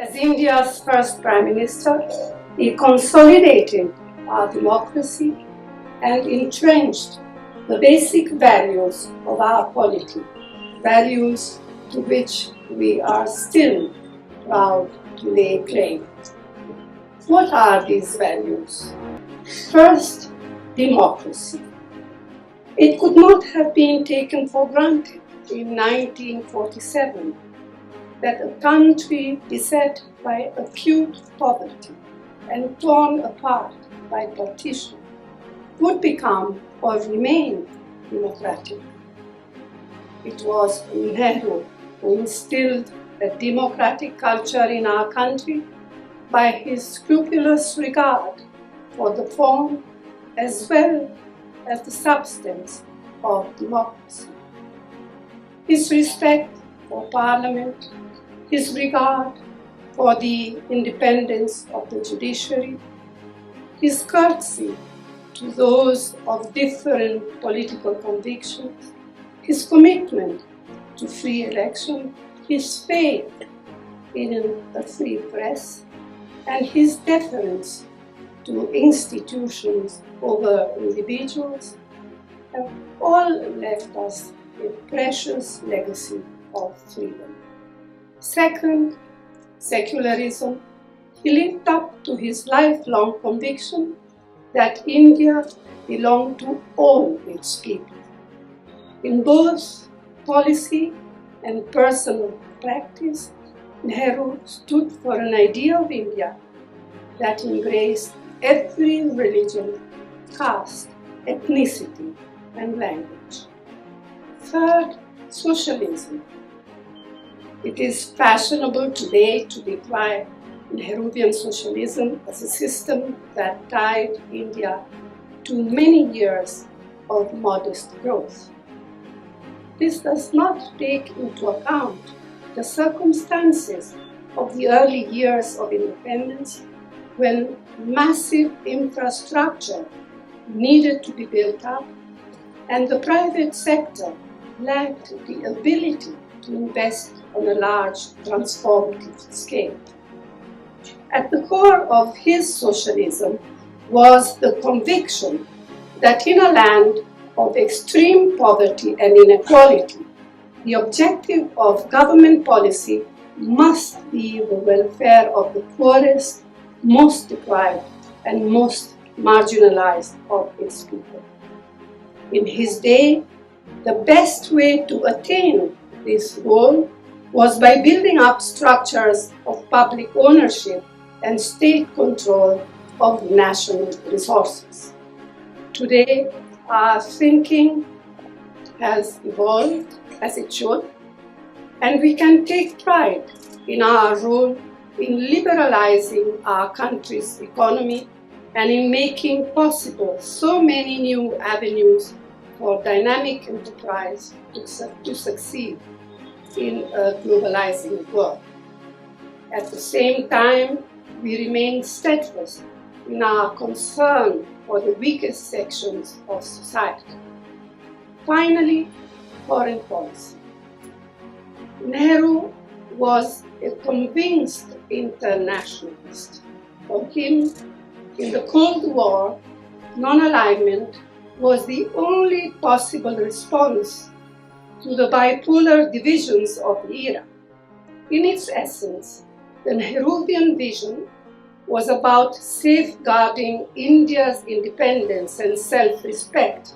As India's first Prime Minister, he consolidated our democracy and entrenched the basic values of our polity, values to which we are still proud to lay claim. What are these values? First, democracy. It could not have been taken for granted in 1947 that a country beset by acute poverty and torn apart by partition would become or remain democratic. It was Nehru who instilled a democratic culture in our country by his scrupulous regard for the form as well as the substance of democracy. His respect for Parliament, his regard for the independence of the judiciary, his courtesy to those of different political convictions, his commitment to free election, his faith in a free press, and his deference to institutions over individuals have all left us a precious legacy of freedom. Second, secularism. He lived up to his lifelong conviction that India belonged to all its people. In both policy and personal practice, Nehru stood for an idea of India that embraced every religion, caste, ethnicity, and language. Third, socialism. It is fashionable today to decry Nehruvian socialism as a system that tied India to many years of modest growth. This does not take into account the circumstances of the early years of independence when massive infrastructure needed to be built up and the private sector lacked the ability to invest on a large transformative scale. At the core of his socialism was the conviction that in a land of extreme poverty and inequality, the objective of government policy must be the welfare of the poorest, most deprived, and most marginalized of its people. In his day, the best way to attain this goal was by building up structures of public ownership and state control of national resources. Today, our thinking has evolved as it should, and we can take pride in our role in liberalizing our country's economy and in making possible so many new avenues for dynamic enterprise to succeed in a globalizing world. At the same time, we remain steadfast in our concern for the weakest sections of society. Finally, foreign policy. Nehru was a convinced internationalist. For him, in the Cold War, non-alignment was the only possible response to the bipolar divisions of the era. In its essence, the Nehruvian vision was about safeguarding India's independence and self-respect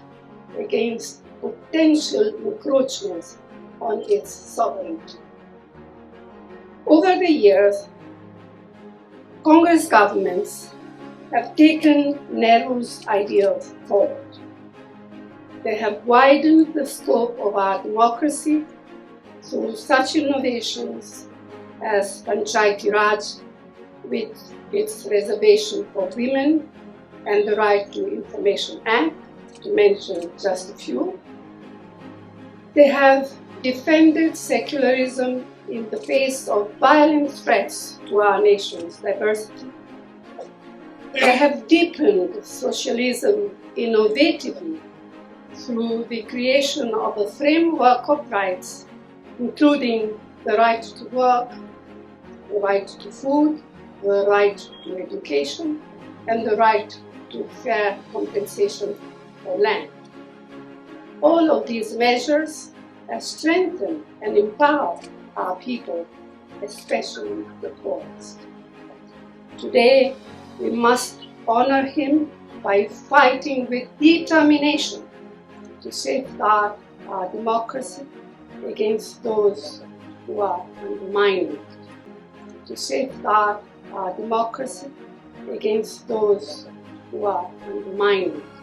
against potential encroachments on its sovereignty. Over the years, Congress governments have taken Nehru's ideals forward. They have widened the scope of our democracy through such innovations as Panchayati Raj, with its reservation for women, and the Right to Information Act, to mention just a few. They have defended secularism in the face of violent threats to our nation's diversity. They have deepened socialism innovatively through the creation of a framework of rights, including the right to work, the right to food, the right to education, and the right to fair compensation for land. All of these measures have strengthened and empowered our people, especially the poorest. Today, we must honor him by fighting with determination to safeguard our democracy against those who are undermining it. To safeguard our democracy against those who are undermining it.